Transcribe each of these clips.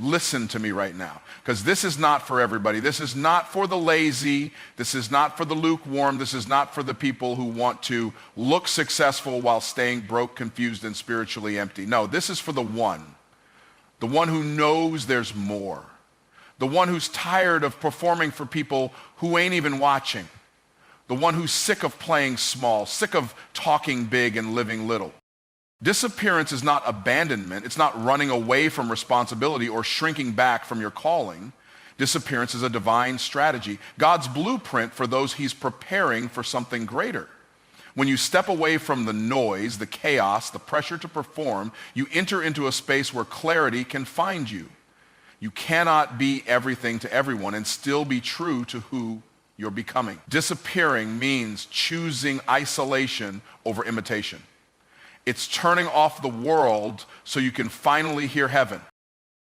listen to me right now, because this is not for everybody. This is not for the lazy. This is not for the lukewarm. This is not for the people who want to look successful while staying broke, confused, and spiritually empty. No, this is for the one who knows there's more, the one who's tired of performing for people who ain't even watching, the one who's sick of playing small, sick of talking big and living little. Disappearance is not abandonment. It's not running away from responsibility or shrinking back from your calling. Disappearance is a divine strategy, God's blueprint for those he's preparing for something greater. When you step away from the noise, the chaos, the pressure to perform, you enter into a space where clarity can find you. You cannot be everything to everyone and still be true to who you're becoming. Disappearing means choosing isolation over imitation. It's turning off the world so you can finally hear heaven.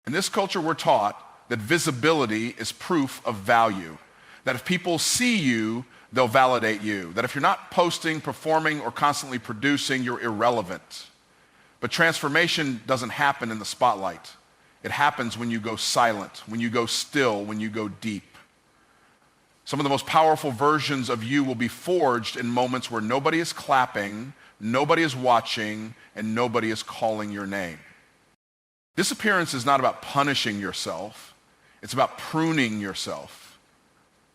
In this culture, we're taught that visibility is proof of value, that if people see you, they'll validate you, that if you're not posting, performing, or constantly producing, you're irrelevant. But transformation doesn't happen in the spotlight. It happens when you go silent, when you go still, when you go deep. Some of the most powerful versions of you will be forged in moments where nobody is clapping, nobody is watching, and nobody is calling your name. Disappearance is not about punishing yourself. It's about pruning yourself.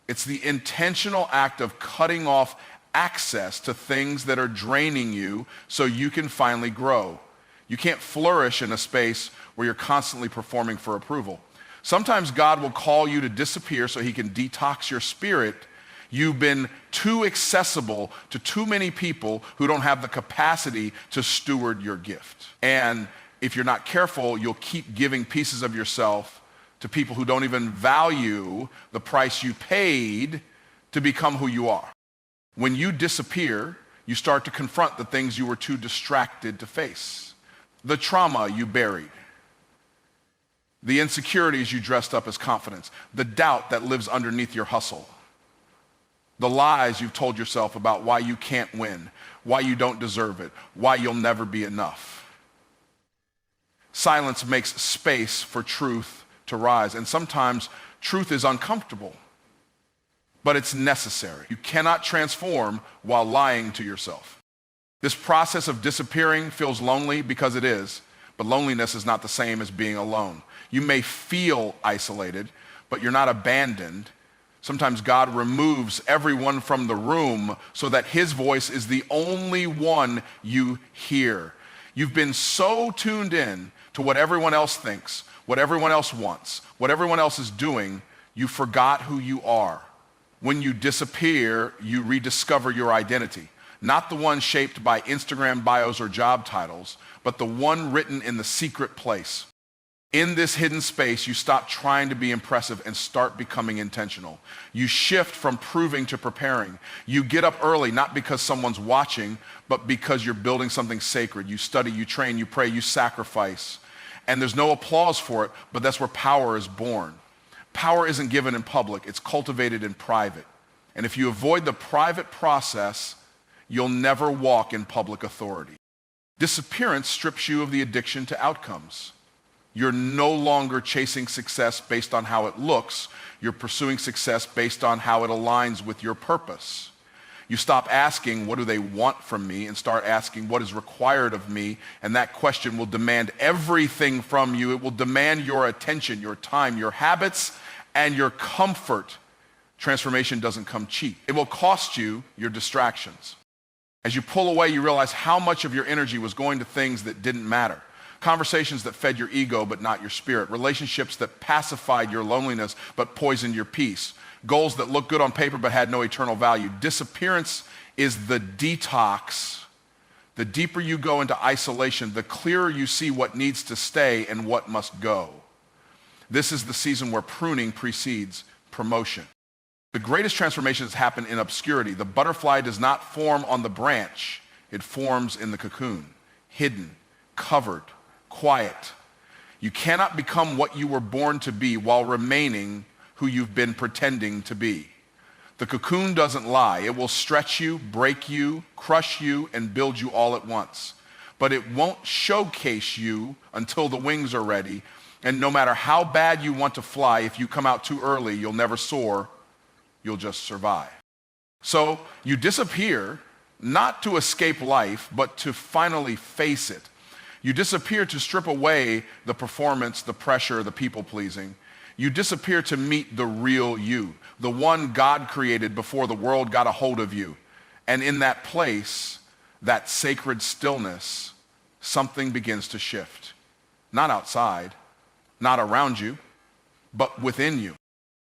It's the intentional act of cutting off access to things that are draining you so you can finally grow. You can't flourish in a space where you're constantly performing for approval. Sometimes God will call you to disappear so he can detox your spirit. You've been too accessible to too many people who don't have the capacity to steward your gift. And if you're not careful, you'll keep giving pieces of yourself to people who don't even value the price you paid to become who you are. When you disappear, you start to confront the things you were too distracted to face, the trauma you buried, the insecurities you dressed up as confidence, the doubt that lives underneath your hustle, the lies you've told yourself about why you can't win, why you don't deserve it, why you'll never be enough. Silence makes space for truth to rise, and sometimes truth is uncomfortable, but it's necessary. You cannot transform while lying to yourself. This process of disappearing feels lonely because it is, but loneliness is not the same as being alone. You may feel isolated, but you're not abandoned. Sometimes God removes everyone from the room so that his voice is the only one you hear. You've been so tuned in to what everyone else thinks, what everyone else wants, what everyone else is doing, you forgot who you are. When you disappear, you rediscover your identity. Not the one shaped by Instagram bios or job titles, but the one written in the secret place. In this hidden space, you stop trying to be impressive and start becoming intentional. You shift from proving to preparing. You get up early, not because someone's watching, but because you're building something sacred. You study, you train, you pray, you sacrifice. And there's no applause for it, but that's where power is born. Power isn't given in public, it's cultivated in private. And if you avoid the private process, you'll never walk in public authority. Disappearance strips you of the addiction to outcomes. You're no longer chasing success based on how it looks. You're pursuing success based on how it aligns with your purpose. You stop asking, what do they want from me, and start asking, what is required of me? And that question will demand everything from you. It will demand your attention, your time, your habits, and your comfort. Transformation doesn't come cheap. It will cost you your distractions. As you pull away, you realize how much of your energy was going to things that didn't matter. Conversations that fed your ego but not your spirit. Relationships that pacified your loneliness but poisoned your peace. Goals that looked good on paper but had no eternal value. Disappearance is the detox. The deeper you go into isolation, the clearer you see what needs to stay and what must go. This is the season where pruning precedes promotion. The greatest transformations happen in obscurity. The butterfly does not form on the branch. It forms in the cocoon, hidden, covered, quiet. You cannot become what you were born to be while remaining who you've been pretending to be. The cocoon doesn't lie. It will stretch you, break you, crush you, and build you all at once. But it won't showcase you until the wings are ready And no matter how bad you want to fly, if you come out too early, you'll never soar, you'll just survive. So you disappear, not to escape life, but to finally face it. You disappear to strip away the performance, the pressure, the people-pleasing. You disappear to meet the real you, the one God created before the world got a hold of you. And in that place, that sacred stillness, something begins to shift. Not outside, not around you, but within you.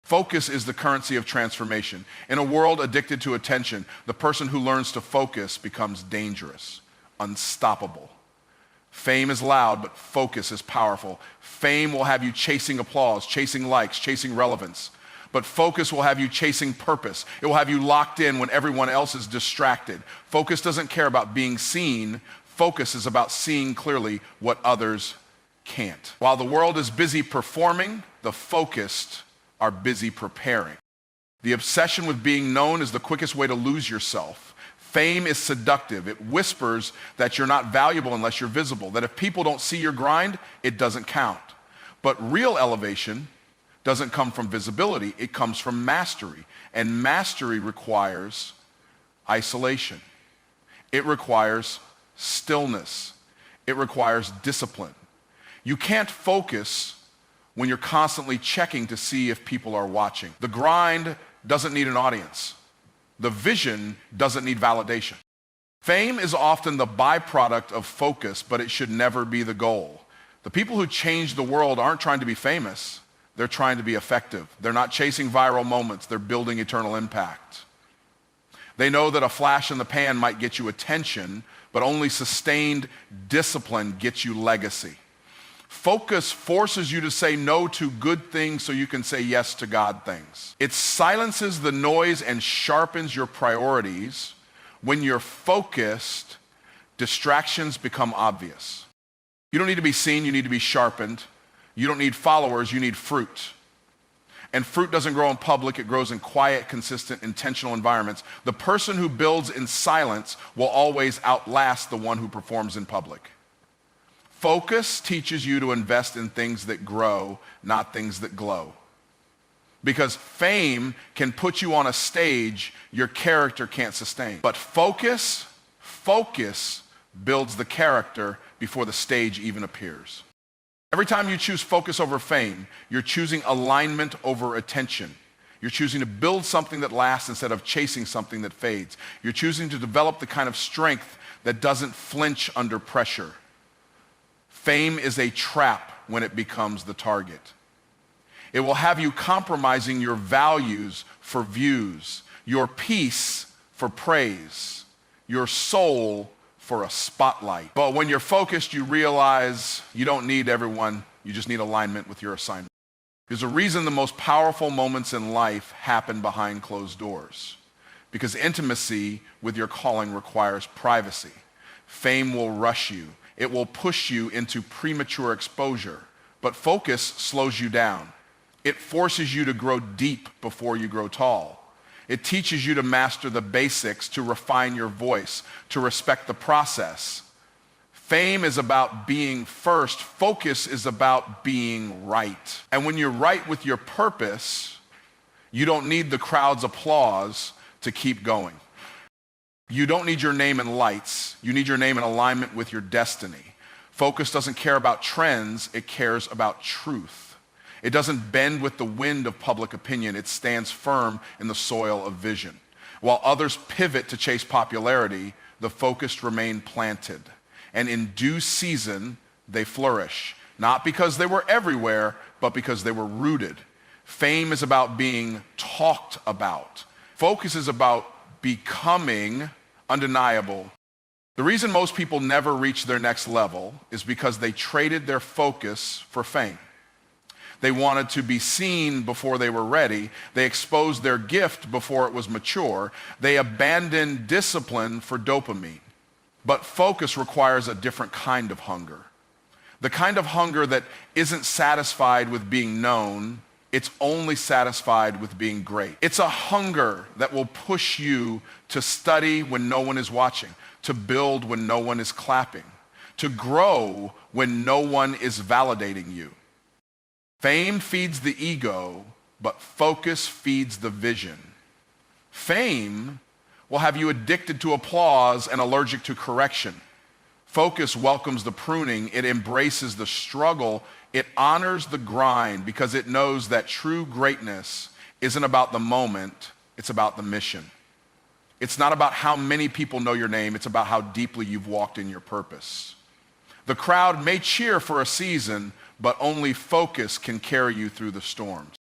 Focus is the currency of transformation. In a world addicted to attention, the person who learns to focus becomes dangerous, unstoppable. Fame is loud, but focus is powerful. Fame will have you chasing applause, chasing likes, chasing relevance. But focus will have you chasing purpose. It will have you locked in when everyone else is distracted. Focus doesn't care about being seen. Focus is about seeing clearly what others can't. While the world is busy performing, the focused are busy preparing. The obsession with being known is the quickest way to lose yourself. Fame is seductive. It whispers that you're not valuable unless you're visible, that if people don't see your grind, it doesn't count. But real elevation doesn't come from visibility, it comes from mastery. And mastery requires isolation. It requires stillness. It requires discipline. You can't focus when you're constantly checking to see if people are watching. The grind doesn't need an audience. The vision doesn't need validation. Fame is often the byproduct of focus, but it should never be the goal. The people who change the world aren't trying to be famous. They're trying to be effective. They're not chasing viral moments. They're building eternal impact. They know that a flash in the pan might get you attention, but only sustained discipline gets you legacy. Focus forces you to say no to good things so you can say yes to God things. It silences the noise and sharpens your priorities. When you're focused, distractions become obvious. You don't need to be seen, you need to be sharpened. You don't need followers, you need fruit. And fruit doesn't grow in public, it grows in quiet, consistent, intentional environments. The person who builds in silence will always outlast the one who performs in public. Focus teaches you to invest in things that grow, not things that glow. Because fame can put you on a stage your character can't sustain. But focus builds the character before the stage even appears. Every time you choose focus over fame, you're choosing alignment over attention. You're choosing to build something that lasts instead of chasing something that fades. You're choosing to develop the kind of strength that doesn't flinch under pressure. Fame is a trap when it becomes the target. It will have you compromising your values for views, your peace for praise, your soul for a spotlight. But when you're focused, you realize you don't need everyone, you just need alignment with your assignment. There's a reason the most powerful moments in life happen behind closed doors. Because intimacy with your calling requires privacy. Fame will rush you. It will push you into premature exposure, but focus slows you down. It forces you to grow deep before you grow tall. It teaches you to master the basics, to refine your voice, to respect the process. Fame is about being first. Focus is about being right. And when you're right with your purpose, you don't need the crowd's applause to keep going. You don't need your name in lights. You need your name in alignment with your destiny. Focus doesn't care about trends. It cares about truth. It doesn't bend with the wind of public opinion. It stands firm in the soil of vision. While others pivot to chase popularity, the focused remain planted. And in due season, they flourish. Not because they were everywhere, but because they were rooted. Fame is about being talked about. Focus is about becoming undeniable. The reason most people never reach their next level is because they traded their focus for fame. They wanted to be seen before they were ready. They exposed their gift before it was mature. They abandoned discipline for dopamine. But focus requires a different kind of hunger. The kind of hunger that isn't satisfied with being known, it's only satisfied with being great. It's a hunger that will push you to study when no one is watching, to build when no one is clapping, to grow when no one is validating you. Fame feeds the ego, but focus feeds the vision. Fame will have you addicted to applause and allergic to correction. Focus welcomes the pruning. It embraces the struggle. It honors the grind because it knows that true greatness isn't about the moment, it's about the mission. It's not about how many people know your name, it's about how deeply you've walked in your purpose. The crowd may cheer for a season, but only focus can carry you through the storms.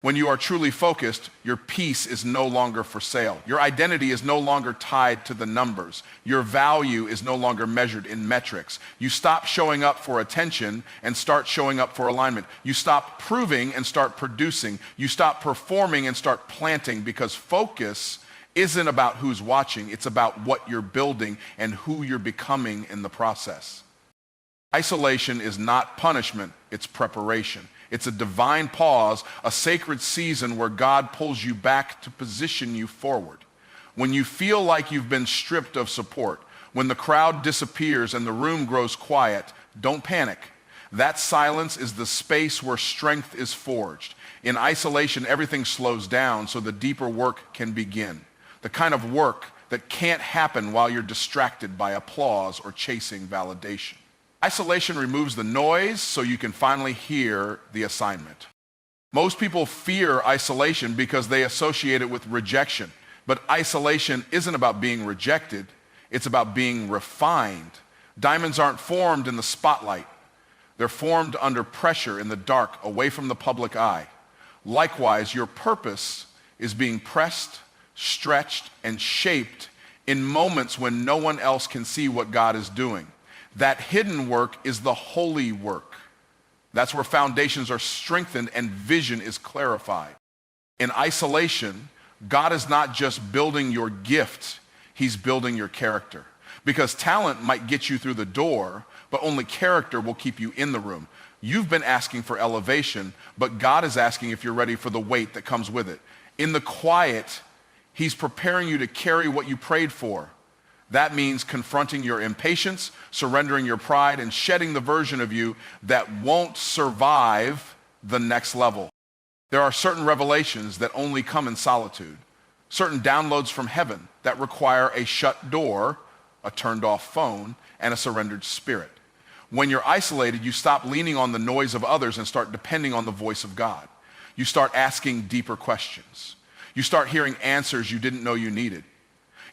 When you are truly focused, your peace is no longer for sale. Your identity is no longer tied to the numbers. Your value is no longer measured in metrics. You stop showing up for attention and start showing up for alignment. You stop proving and start producing. You stop performing and start planting, because focus isn't about who's watching. It's about what you're building and who you're becoming in the process. Isolation is not punishment, it's preparation. It's a divine pause, a sacred season where God pulls you back to position you forward. When you feel like you've been stripped of support, when the crowd disappears and the room grows quiet, don't panic. That silence is the space where strength is forged. In isolation, everything slows down so the deeper work can begin. The kind of work that can't happen while you're distracted by applause or chasing validation. Isolation removes the noise so you can finally hear the assignment. Most people fear isolation because they associate it with rejection. But isolation isn't about being rejected, it's about being refined. Diamonds aren't formed in the spotlight. They're formed under pressure in the dark, away from the public eye. Likewise, your purpose is being pressed, stretched, and shaped in moments when no one else can see what God is doing. That hidden work is the holy work. That's where foundations are strengthened and vision is clarified. In isolation, God is not just building your gift, he's building your character. Because talent might get you through the door, but only character will keep you in the room. You've been asking for elevation, but God is asking if you're ready for the weight that comes with it. In the quiet, he's preparing you to carry what you prayed for. That means confronting your impatience, surrendering your pride, and shedding the version of you that won't survive the next level. There are certain revelations that only come in solitude, certain downloads from heaven that require a shut door, a turned off phone, and a surrendered spirit. When you're isolated, you stop leaning on the noise of others and start depending on the voice of God. You start asking deeper questions. You start hearing answers you didn't know you needed.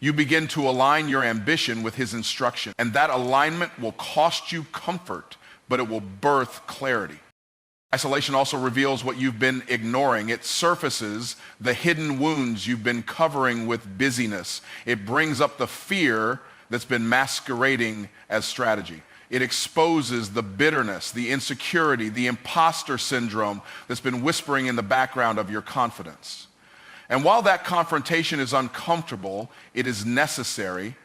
You begin to align your ambition with his instruction, and that alignment will cost you comfort, but it will birth clarity. Isolation also reveals what you've been ignoring. It surfaces the hidden wounds you've been covering with busyness. It brings up the fear that's been masquerading as strategy. It exposes the bitterness, the insecurity, the imposter syndrome that's been whispering in the background of your confidence. And while that confrontation is uncomfortable, it is necessary.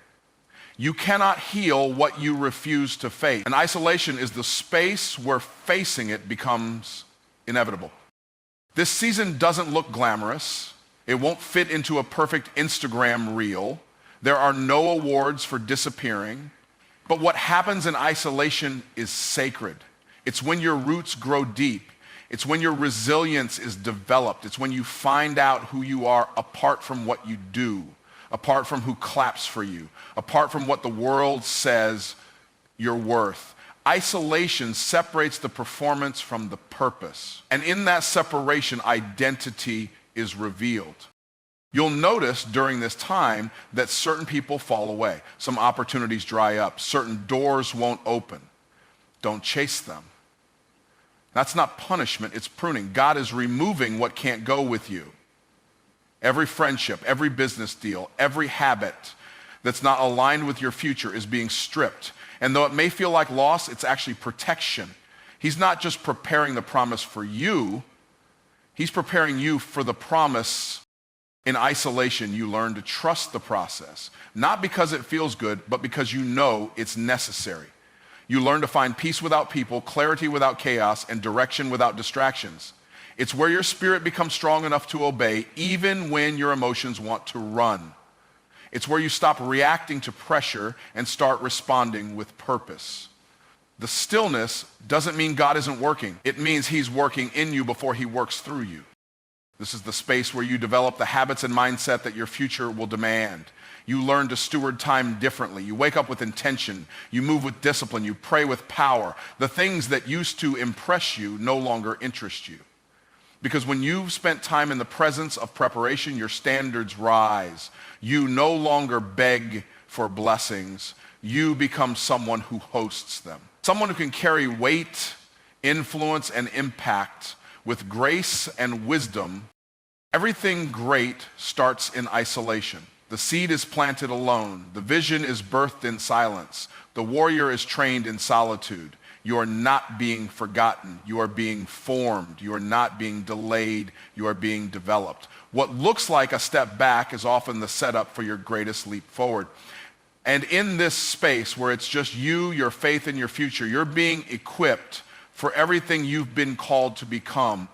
You cannot heal what you refuse to face. And isolation is the space where facing it becomes inevitable. This season doesn't look glamorous. It won't fit into a perfect Instagram reel. There are no awards for disappearing. But what happens in isolation is sacred. It's when your roots grow deep. It's when your resilience is developed. It's when you find out who you are apart from what you do, apart from who claps for you, apart from what the world says you're worth. Isolation separates the performance from the purpose. And in that separation, identity is revealed. You'll notice during this time that certain people fall away. Some opportunities dry up. Certain doors won't open. Don't chase them. That's not punishment, it's pruning. God is removing what can't go with you. Every friendship, every business deal, every habit that's not aligned with your future is being stripped. And though it may feel like loss, it's actually protection. He's not just preparing the promise for you, he's preparing you for the promise. In isolation, you learn to trust the process, not because it feels good, but because you know it's necessary. You learn to find peace without people, clarity without chaos, and direction without distractions. It's where your spirit becomes strong enough to obey, even when your emotions want to run. It's where you stop reacting to pressure and start responding with purpose. The stillness doesn't mean God isn't working. It means he's working in you before he works through you. This is the space where you develop the habits and mindset that your future will demand. You learn to steward time differently. You wake up with intention. You move with discipline. You pray with power. The things that used to impress you no longer interest you. Because when you've spent time in the presence of preparation, your standards rise. You no longer beg for blessings. You become someone who hosts them. Someone who can carry weight, influence, and impact with grace and wisdom. Everything great starts in isolation. The seed is planted alone. The vision is birthed in silence. The warrior is trained in solitude. You are not being forgotten. You are being formed. You are not being delayed. You are being developed. What looks like a step back is often the setup for your greatest leap forward. And in this space where it's just you, your faith, and your future, you're being equipped for everything you've been called to become.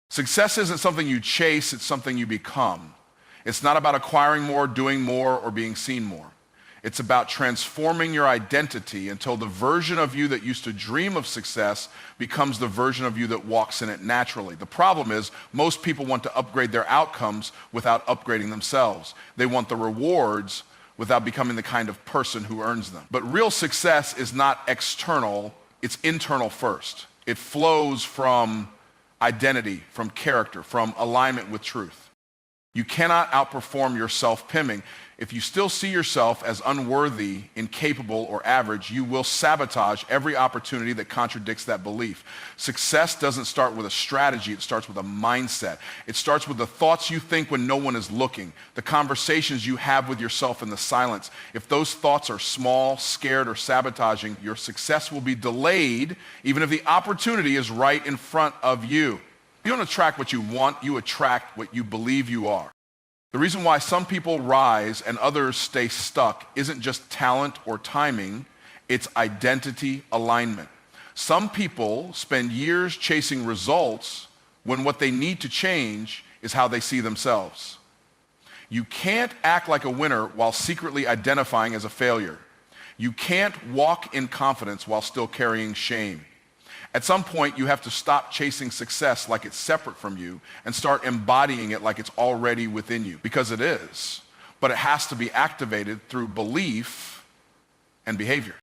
Success isn't something you chase, it's something you become. It's not about acquiring more, doing more, or being seen more. It's about transforming your identity until the version of you that used to dream of success becomes the version of you that walks in it naturally. The problem is most people want to upgrade their outcomes without upgrading themselves. They want the rewards without becoming the kind of person who earns them. But real success is not external, it's internal first. It flows from identity, from character, from alignment with truth. You cannot outperform your self-pimming. If you still see yourself as unworthy, incapable, or average, you will sabotage every opportunity that contradicts that belief. Success doesn't start with a strategy, it starts with a mindset. It starts with the thoughts you think when no one is looking, the conversations you have with yourself in the silence. If those thoughts are small, scared, or sabotaging, your success will be delayed even if the opportunity is right in front of you. You don't attract what you want, you attract what you believe you are. The reason why some people rise and others stay stuck isn't just talent or timing, it's identity alignment. Some people spend years chasing results when what they need to change is how they see themselves. You can't act like a winner while secretly identifying as a failure. You can't walk in confidence while still carrying shame. At some point, you have to stop chasing success like it's separate from you and start embodying it like it's already within you, because it is. But it has to be activated through belief and behavior.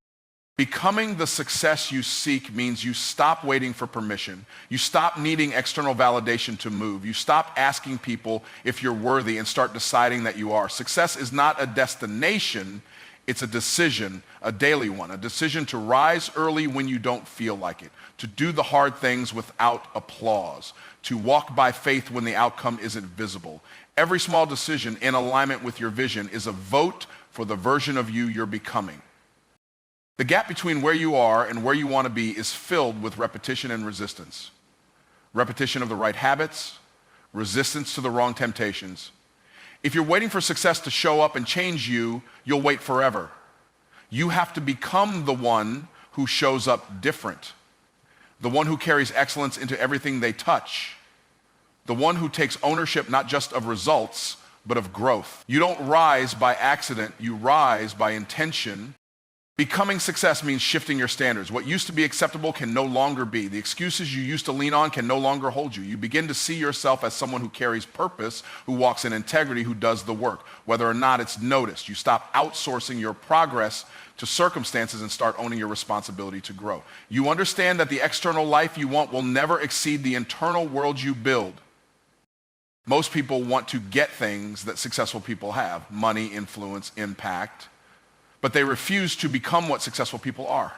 Becoming the success you seek means you stop waiting for permission. You stop needing external validation to move. You stop asking people if you're worthy and start deciding that you are. Success is not a destination. It's a decision, a daily one, a decision to rise early when you don't feel like it, to do the hard things without applause, to walk by faith when the outcome isn't visible. Every small decision in alignment with your vision is a vote for the version of you you're becoming. The gap between where you are and where you want to be is filled with repetition and resistance. Repetition of the right habits, resistance to the wrong temptations. If you're waiting for success to show up and change you, you'll wait forever. You have to become the one who shows up different, the one who carries excellence into everything they touch, the one who takes ownership not just of results, but of growth. You don't rise by accident, you rise by intention. Becoming success means shifting your standards. What used to be acceptable can no longer be. The excuses you used to lean on can no longer hold you. You begin to see yourself as someone who carries purpose, who walks in integrity, who does the work, whether or not it's noticed. You stop outsourcing your progress to circumstances and start owning your responsibility to grow. You understand that the external life you want will never exceed the internal world you build. Most people want to get things that successful people have: money, influence, impact. But they refuse to become what successful people are: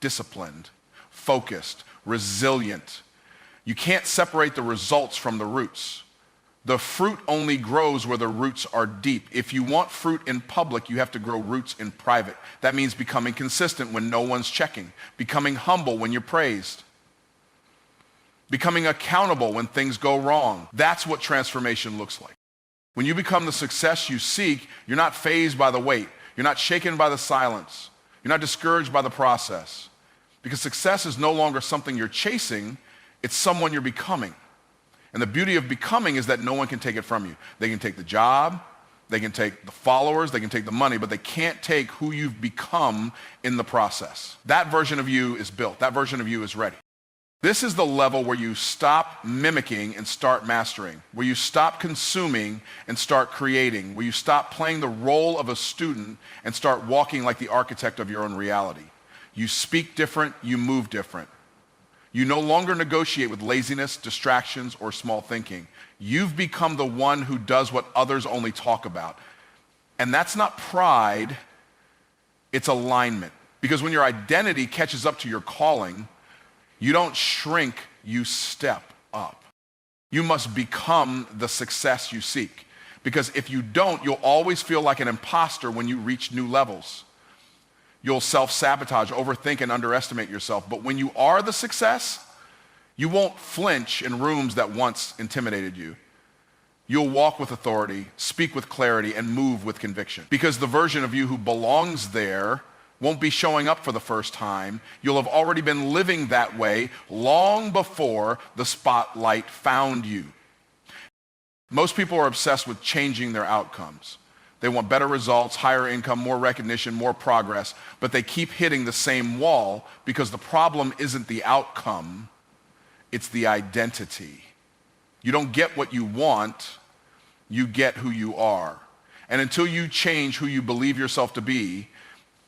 disciplined, focused, resilient. You can't separate the results from the roots. The fruit only grows where the roots are deep. If you want fruit in public, you have to grow roots in private. That means becoming consistent when no one's checking, becoming humble when you're praised, becoming accountable when things go wrong. That's what transformation looks like. When you become the success you seek, you're not fazed by the wait. You're not shaken by the silence. You're not discouraged by the process. Because success is no longer something you're chasing, it's someone you're becoming. And the beauty of becoming is that no one can take it from you. They can take the job, They can take the followers, they can take the money, but they can't take who you've become in the process. That version of you is built. That version of you is ready. This is the level where you stop mimicking and start mastering, where you stop consuming and start creating, where you stop playing the role of a student and start walking like the architect of your own reality. You speak different, you move different. You no longer negotiate with laziness, distractions, or small thinking. You've become the one who does what others only talk about. And that's not pride, it's alignment. Because when your identity catches up to your calling, you don't shrink, you step up. You must become the success you seek. Because if you don't, you'll always feel like an imposter when you reach new levels. You'll self-sabotage, overthink, and underestimate yourself. But when you are the success, you won't flinch in rooms that once intimidated you. You'll walk with authority, speak with clarity, and move with conviction. Because the version of you who belongs there won't be showing up for the first time. You'll have already been living that way long before the spotlight found you. Most people are obsessed with changing their outcomes. They want better results, higher income, more recognition, more progress, but they keep hitting the same wall because the problem isn't the outcome, it's the identity. You don't get what you want, you get who you are. And until you change who you believe yourself to be,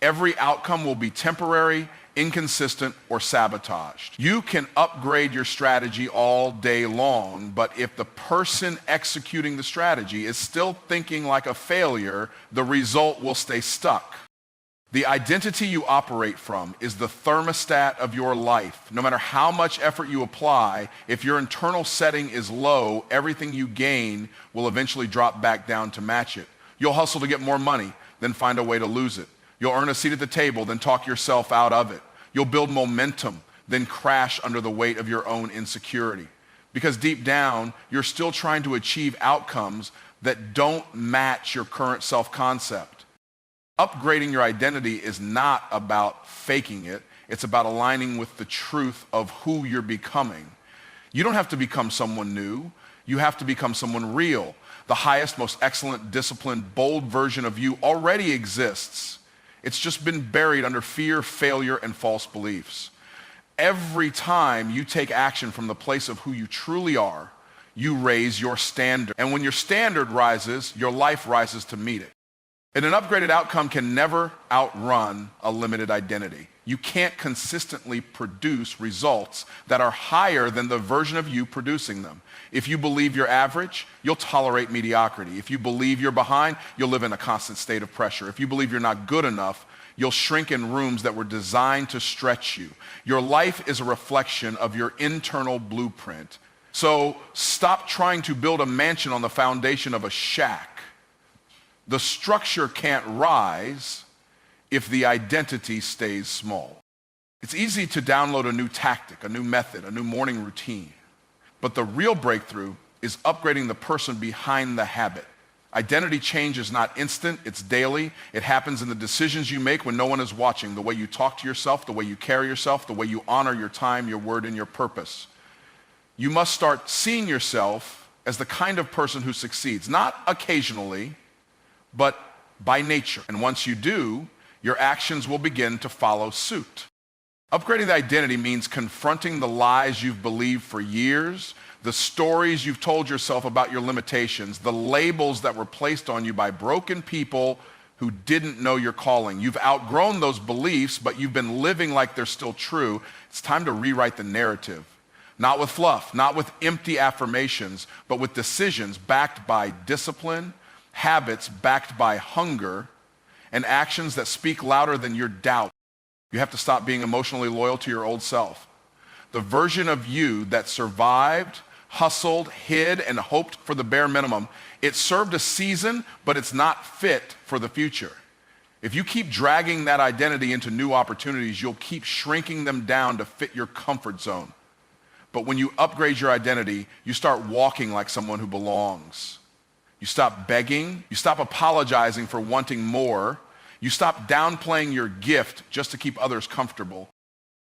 every outcome will be temporary, inconsistent, or sabotaged. You can upgrade your strategy all day long, but if the person executing the strategy is still thinking like a failure, the result will stay stuck. The identity you operate from is the thermostat of your life. No matter how much effort you apply, if your internal setting is low, everything you gain will eventually drop back down to match it. You'll hustle to get more money, then find a way to lose it. You'll earn a seat at the table, then talk yourself out of it. You'll build momentum, then crash under the weight of your own insecurity. Because deep down, you're still trying to achieve outcomes that don't match your current self-concept. Upgrading your identity is not about faking it. It's about aligning with the truth of who you're becoming. You don't have to become someone new. You have to become someone real. The highest, most excellent, disciplined, bold version of you already exists. It's just been buried under fear, failure, and false beliefs. Every time you take action from the place of who you truly are, you raise your standard. And when your standard rises, your life rises to meet it. And an upgraded outcome can never outrun a limited identity. You can't consistently produce results that are higher than the version of you producing them. If you believe you're average, you'll tolerate mediocrity. If you believe you're behind, you'll live in a constant state of pressure. If you believe you're not good enough, you'll shrink in rooms that were designed to stretch you. Your life is a reflection of your internal blueprint. So stop trying to build a mansion on the foundation of a shack. The structure can't rise if the identity stays small. It's easy to download a new tactic, a new method, a new morning routine. But the real breakthrough is upgrading the person behind the habit. Identity change is not instant, it's daily. It happens in the decisions you make when no one is watching, the way you talk to yourself, the way you carry yourself, the way you honor your time, your word, and your purpose. You must start seeing yourself as the kind of person who succeeds, not occasionally, but by nature. And once you do, your actions will begin to follow suit. Upgrading the identity means confronting the lies you've believed for years, the stories you've told yourself about your limitations, the labels that were placed on you by broken people who didn't know your calling. You've outgrown those beliefs, but you've been living like they're still true. It's time to rewrite the narrative. Not with fluff, not with empty affirmations, but with decisions backed by discipline, habits backed by hunger, and actions that speak louder than your doubt. You have to stop being emotionally loyal to your old self. The version of you that survived, hustled, hid, and hoped for the bare minimum, it served a season, but it's not fit for the future. If you keep dragging that identity into new opportunities, you'll keep shrinking them down to fit your comfort zone. But when you upgrade your identity, you start walking like someone who belongs. You stop begging, you stop apologizing for wanting more, you stop downplaying your gift just to keep others comfortable.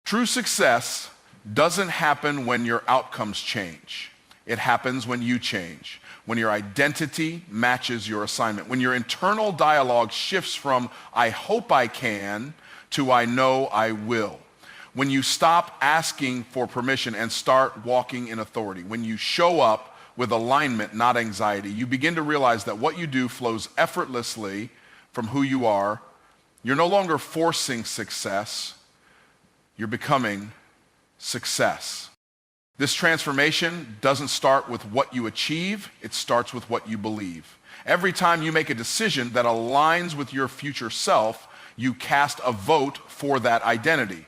True success doesn't happen when your outcomes change. It happens when you change, when your identity matches your assignment, when your internal dialogue shifts from "I hope I can" to "I know I will." When you stop asking for permission and start walking in authority, when you show up with alignment, not anxiety, you begin to realize that what you do flows effortlessly from who you are. You're no longer forcing success, you're becoming success. This transformation doesn't start with what you achieve, it starts with what you believe. Every time you make a decision that aligns with your future self, you cast a vote for that identity.